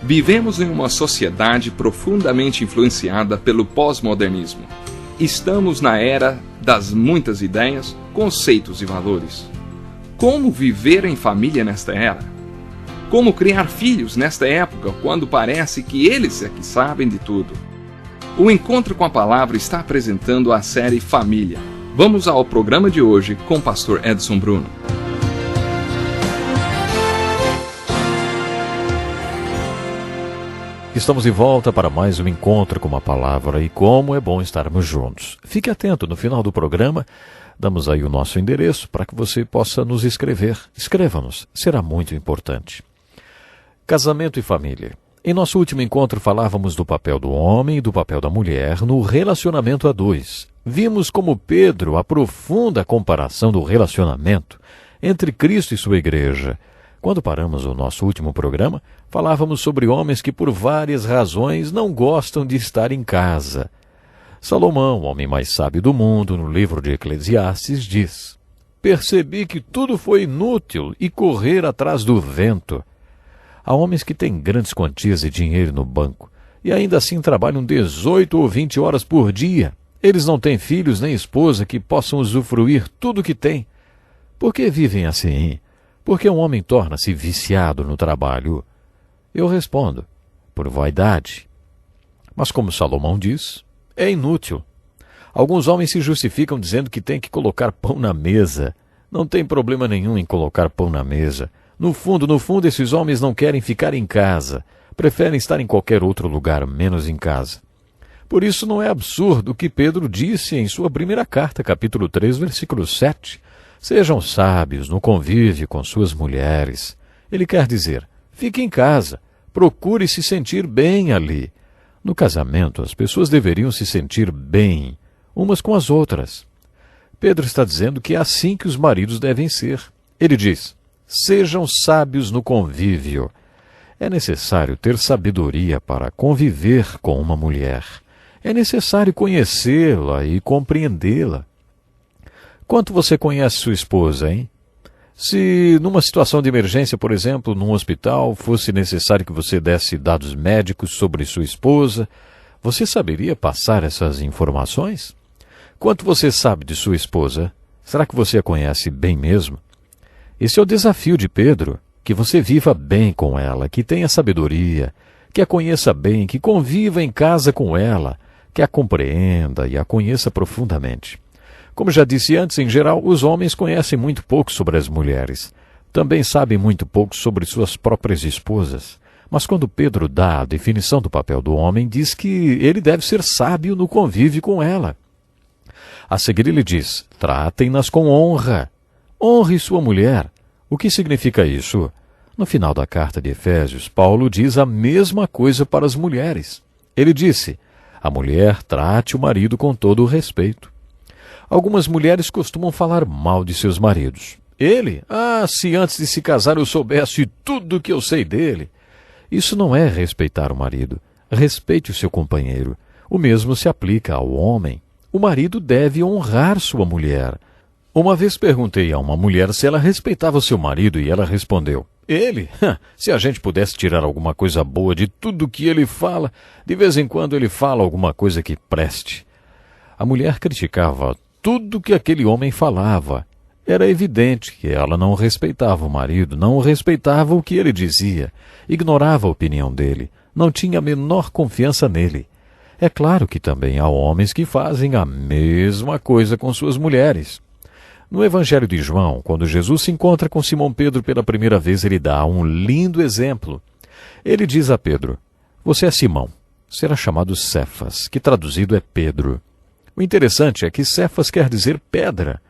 Vivemos em uma sociedade profundamente influenciada pelo pós-modernismo. Estamos na era das muitas ideias, conceitos e valores. Como viver em família nesta era? Como criar filhos nesta época, quando parece que eles é que sabem de tudo? O Encontro com a Palavra está apresentando a série Família. Vamos ao programa de hoje com o pastor Edson Bruno. Estamos de volta para mais um Encontro com a Palavra e como é bom estarmos juntos. Fique atento, no final do programa, damos aí o nosso endereço para que você possa nos escrever. Escreva-nos, será muito importante. Casamento e família. Em nosso último encontro falávamos do papel do homem e do papel da mulher no relacionamento a dois. Vimos como Pedro aprofunda a comparação do relacionamento entre Cristo e sua igreja. Quando paramos o nosso último programa, falávamos sobre homens que por várias razões não gostam de estar em casa. Salomão, o homem mais sábio do mundo, no livro de Eclesiastes, diz: "Percebi que tudo foi inútil e correr atrás do vento." Há homens que têm grandes quantias de dinheiro no banco e ainda assim trabalham 18 ou 20 horas por dia. Eles não têm filhos nem esposa que possam usufruir tudo o que têm. Por que vivem assim? Por que um homem torna-se viciado no trabalho? Eu respondo: por vaidade. Mas como Salomão diz, é inútil. Alguns homens se justificam dizendo que têm que colocar pão na mesa. Não tem problema nenhum em colocar pão na mesa. No fundo, esses homens não querem ficar em casa. Preferem estar em qualquer outro lugar, menos em casa. Por isso não é absurdo o que Pedro disse em sua primeira carta, capítulo 3, versículo 7. Sejam sábios no convívio com suas mulheres. Ele quer dizer, fique em casa, procure se sentir bem ali. No casamento, as pessoas deveriam se sentir bem, umas com as outras. Pedro está dizendo que é assim que os maridos devem ser. Ele diz, sejam sábios no convívio. É necessário ter sabedoria para conviver com uma mulher. É necessário conhecê-la e compreendê-la. Quanto você conhece sua esposa, hein? Se numa situação de emergência, por exemplo, num hospital, fosse necessário que você desse dados médicos sobre sua esposa, você saberia passar essas informações? Quanto você sabe de sua esposa? Será que você a conhece bem mesmo? Esse é o desafio de Pedro, que você viva bem com ela, que tenha sabedoria, que a conheça bem, que conviva em casa com ela, que a compreenda e a conheça profundamente. Como já disse antes, em geral, os homens conhecem muito pouco sobre as mulheres. Também sabem muito pouco sobre suas próprias esposas. Mas quando Pedro dá a definição do papel do homem, diz que ele deve ser sábio no convívio com ela. A seguir ele diz, tratem-nas com honra. Honre sua mulher. O que significa isso? No final da carta de Efésios, Paulo diz a mesma coisa para as mulheres. Ele disse, a mulher trate o marido com todo o respeito. Algumas mulheres costumam falar mal de seus maridos. Ele? Se antes de se casar eu soubesse tudo o que eu sei dele. Isso não é respeitar o marido. Respeite o seu companheiro. O mesmo se aplica ao homem. O marido deve honrar sua mulher. Uma vez perguntei a uma mulher se ela respeitava o seu marido e ela respondeu, ele? Se a gente pudesse tirar alguma coisa boa de tudo que ele fala, de vez em quando ele fala alguma coisa que preste. A mulher criticava tudo que aquele homem falava. Era evidente que ela não respeitava o marido, não respeitava o que ele dizia, ignorava a opinião dele, não tinha a menor confiança nele. É claro que também há homens que fazem a mesma coisa com suas mulheres. No Evangelho de João, quando Jesus se encontra com Simão Pedro pela primeira vez, ele dá um lindo exemplo. Ele diz a Pedro, você é Simão, será chamado Cefas, que traduzido é Pedro. O interessante é que Cefas quer dizer pedra,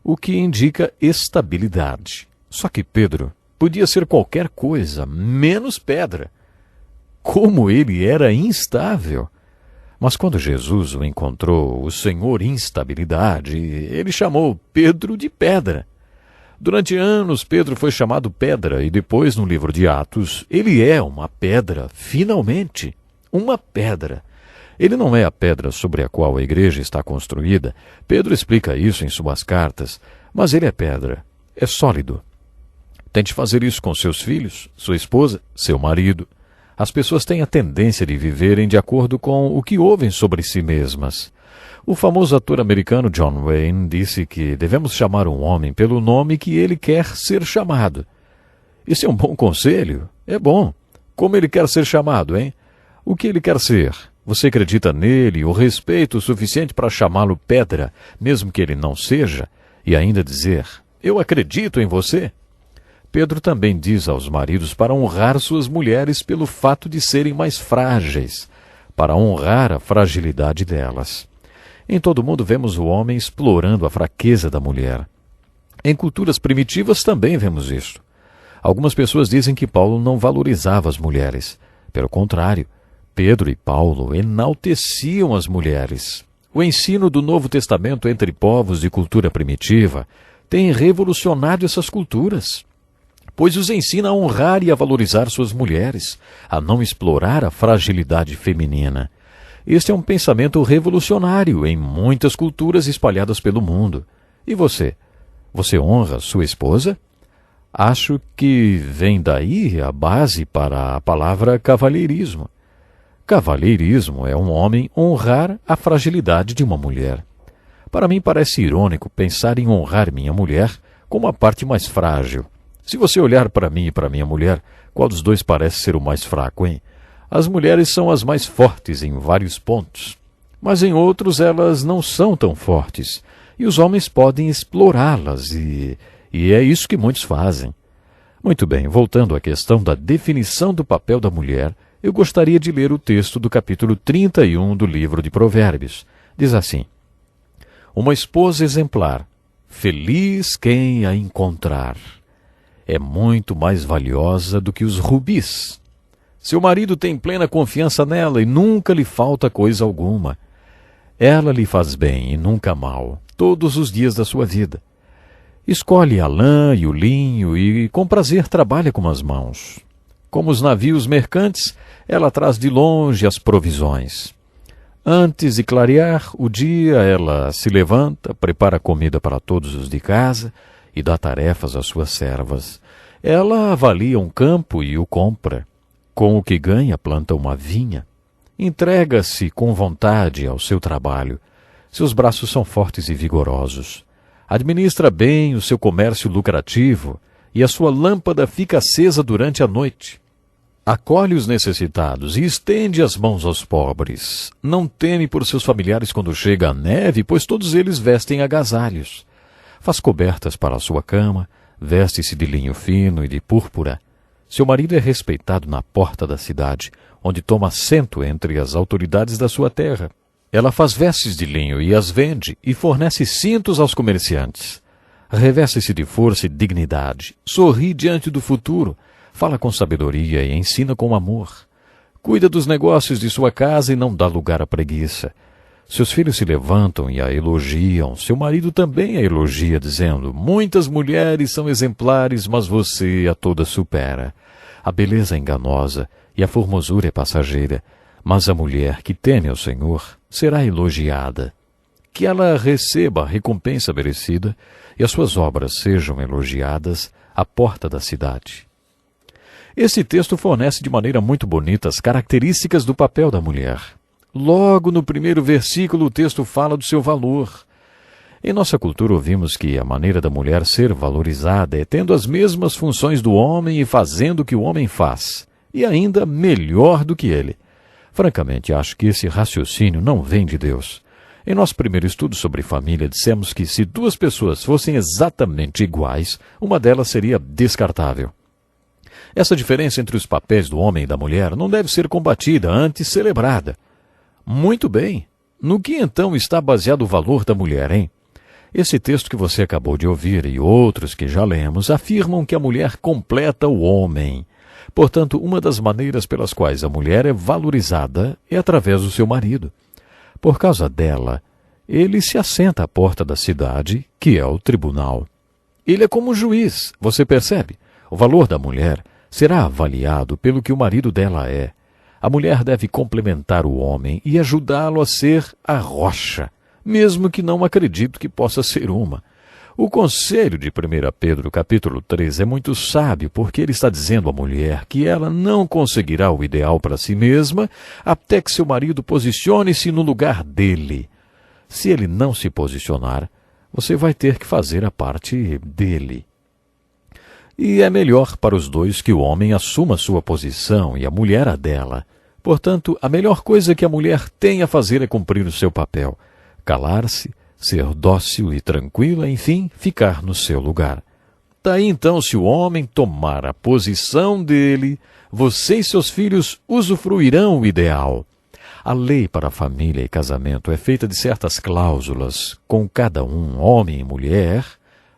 o que indica estabilidade. Só que Pedro podia ser qualquer coisa, menos pedra. Como ele era instável! Mas quando Jesus o encontrou, o Senhor instabilidade, ele chamou Pedro de pedra. Durante anos, Pedro foi chamado pedra e depois, no livro de Atos, ele é uma pedra, finalmente, uma pedra. Ele não é a pedra sobre a qual a igreja está construída. Pedro explica isso em suas cartas, mas ele é pedra, é sólido. Tente fazer isso com seus filhos, sua esposa, seu marido. As pessoas têm a tendência de viverem de acordo com o que ouvem sobre si mesmas. O famoso ator americano John Wayne disse que devemos chamar um homem pelo nome que ele quer ser chamado. Isso é um bom conselho? É bom. Como ele quer ser chamado, hein? O que ele quer ser? Você acredita nele o respeito suficiente para chamá-lo pedra, mesmo que ele não seja, e ainda dizer, eu acredito em você? Pedro também diz aos maridos para honrar suas mulheres pelo fato de serem mais frágeis, para honrar a fragilidade delas. Em todo mundo vemos o homem explorando a fraqueza da mulher. Em culturas primitivas também vemos isso. Algumas pessoas dizem que Paulo não valorizava as mulheres. Pelo contrário, Pedro e Paulo enalteciam as mulheres. O ensino do Novo Testamento entre povos de cultura primitiva tem revolucionado essas culturas, pois os ensina a honrar e a valorizar suas mulheres, a não explorar a fragilidade feminina. Este é um pensamento revolucionário em muitas culturas espalhadas pelo mundo. E você? Você honra sua esposa? Acho que vem daí a base para a palavra cavalheirismo. Cavalheirismo é um homem honrar a fragilidade de uma mulher. Para mim parece irônico pensar em honrar minha mulher como a parte mais frágil. Se você olhar para mim e para minha mulher, qual dos dois parece ser o mais fraco, hein? As mulheres são as mais fortes em vários pontos, mas em outros elas não são tão fortes, e os homens podem explorá-las, e é isso que muitos fazem. Muito bem, voltando à questão da definição do papel da mulher, eu gostaria de ler o texto do capítulo 31 do livro de Provérbios. Diz assim, uma esposa exemplar, feliz quem a encontrar, é muito mais valiosa do que os rubis. Seu marido tem plena confiança nela e nunca lhe falta coisa alguma. Ela lhe faz bem e nunca mal, todos os dias da sua vida. Escolhe a lã e o linho e com prazer trabalha com as mãos. Como os navios mercantes, ela traz de longe as provisões. Antes de clarear o dia, ela se levanta, prepara comida para todos os de casa e dá tarefas às suas servas. Ela avalia um campo e o compra. Com o que ganha, planta uma vinha. Entrega-se com vontade ao seu trabalho. Seus braços são fortes e vigorosos. Administra bem o seu comércio lucrativo e a sua lâmpada fica acesa durante a noite. Acolhe os necessitados e estende as mãos aos pobres. Não teme por seus familiares quando chega a neve, pois todos eles vestem agasalhos. Faz cobertas para a sua cama, veste-se de linho fino e de púrpura. Seu marido é respeitado na porta da cidade, onde toma assento entre as autoridades da sua terra. Ela faz vestes de linho e as vende, e fornece cintos aos comerciantes. Reveste-se de força e dignidade, sorri diante do futuro, fala com sabedoria e ensina com amor. Cuida dos negócios de sua casa e não dá lugar à preguiça. Seus filhos se levantam e a elogiam. Seu marido também a elogia, dizendo, muitas mulheres são exemplares, mas você a todas supera. A beleza é enganosa e a formosura é passageira, mas a mulher que teme ao Senhor será elogiada. Que ela receba a recompensa merecida e as suas obras sejam elogiadas à porta da cidade. Esse texto fornece de maneira muito bonita as características do papel da mulher. Logo no primeiro versículo o texto fala do seu valor. Em nossa cultura ouvimos que a maneira da mulher ser valorizada é tendo as mesmas funções do homem e fazendo o que o homem faz, e ainda melhor do que ele. Francamente, acho que esse raciocínio não vem de Deus. Em nosso primeiro estudo sobre família, dissemos que se duas pessoas fossem exatamente iguais, uma delas seria descartável. Essa diferença entre os papéis do homem e da mulher não deve ser combatida, antes celebrada. Muito bem. No que então está baseado o valor da mulher, hein? Esse texto que você acabou de ouvir e outros que já lemos afirmam que a mulher completa o homem. Portanto, uma das maneiras pelas quais a mulher é valorizada é através do seu marido. Por causa dela, ele se assenta à porta da cidade, que é o tribunal. Ele é como um juiz, você percebe? O valor da mulher será avaliado pelo que o marido dela é. A mulher deve complementar o homem e ajudá-lo a ser a rocha, mesmo que não acredito que possa ser uma. O conselho de 1 Pedro capítulo 3 é muito sábio, porque ele está dizendo à mulher que ela não conseguirá o ideal para si mesma até que seu marido posicione-se no lugar dele. Se ele não se posicionar, você vai ter que fazer a parte dele. E é melhor para os dois que o homem assuma sua posição e a mulher a dela. Portanto, a melhor coisa que a mulher tem a fazer é cumprir o seu papel, calar-se, ser dócil e tranquila, enfim, ficar no seu lugar. Daí então, se o homem tomar a posição dele, você e seus filhos usufruirão o ideal. A lei para a família e casamento é feita de certas cláusulas, com cada um, homem e mulher,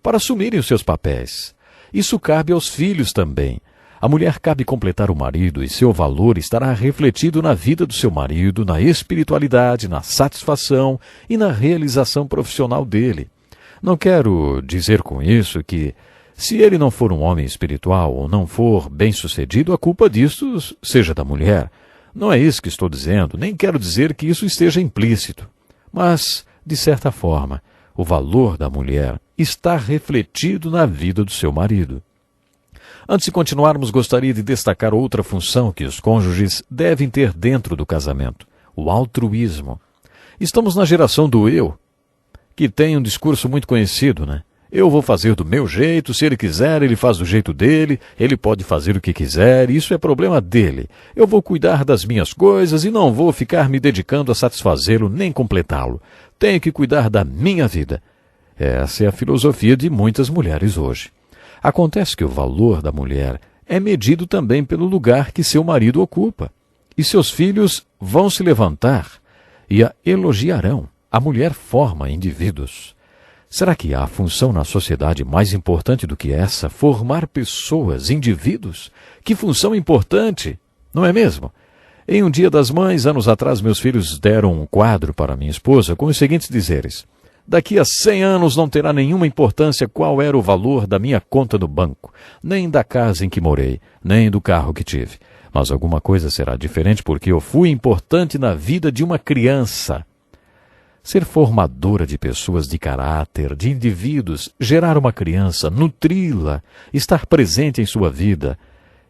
para assumirem os seus papéis. Isso cabe aos filhos também. A mulher cabe completar o marido e seu valor estará refletido na vida do seu marido, na espiritualidade, na satisfação e na realização profissional dele. Não quero dizer com isso que, se ele não for um homem espiritual ou não for bem-sucedido, a culpa disso seja da mulher. Não é isso que estou dizendo, nem quero dizer que isso esteja implícito. Mas, de certa forma, o valor da mulher está refletido na vida do seu marido. Antes de continuarmos, gostaria de destacar outra função que os cônjuges devem ter dentro do casamento: o altruísmo. Estamos na geração do eu, que tem um discurso muito conhecido, né? Eu vou fazer do meu jeito, se ele quiser, ele faz do jeito dele, ele pode fazer o que quiser, isso é problema dele. Eu vou cuidar das minhas coisas e não vou ficar me dedicando a satisfazê-lo nem completá-lo. Tenho que cuidar da minha vida. Essa é a filosofia de muitas mulheres hoje. Acontece que o valor da mulher é medido também pelo lugar que seu marido ocupa. E seus filhos vão se levantar e a elogiarão. A mulher forma indivíduos. Será que há função na sociedade mais importante do que essa? Formar pessoas, indivíduos? Que função importante, não é mesmo? Em um dia das mães, anos atrás, meus filhos deram um quadro para minha esposa com os seguintes dizeres: daqui a 100 anos não terá nenhuma importância qual era o valor da minha conta no banco, nem da casa em que morei, nem do carro que tive. Mas alguma coisa será diferente porque eu fui importante na vida de uma criança. Ser formadora de pessoas de caráter, de indivíduos, gerar uma criança, nutri-la, estar presente em sua vida,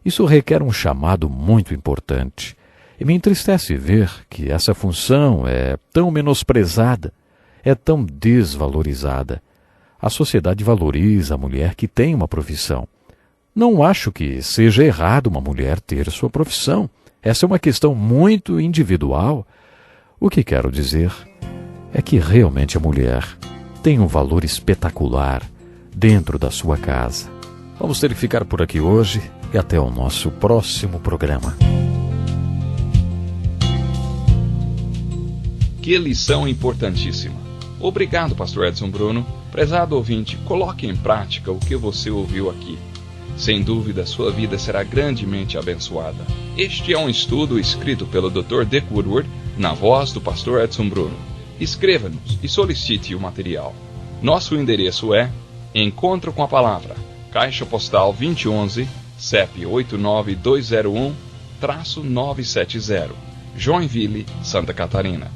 isso requer um chamado muito importante. E me entristece ver que essa função é tão menosprezada, é tão desvalorizada. A sociedade valoriza a mulher que tem uma profissão. Não acho que seja errado uma mulher ter sua profissão. Essa é uma questão muito individual. O que quero dizer é que realmente a mulher tem um valor espetacular dentro da sua casa. Vamos ter que ficar por aqui hoje e até o nosso próximo programa. Que lição importantíssima. Obrigado, pastor Edson Bruno. Prezado ouvinte, coloque em prática o que você ouviu aqui. Sem dúvida, sua vida será grandemente abençoada. Este é um estudo escrito pelo Dr. Dick Woodward, na voz do pastor Edson Bruno. Escreva-nos e solicite o material. Nosso endereço é Encontro com a Palavra, Caixa Postal 2011, CEP 89201-970, Joinville, Santa Catarina.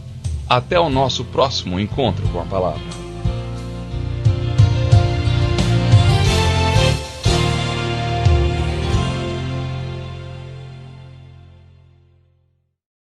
Até o nosso próximo encontro com a Palavra.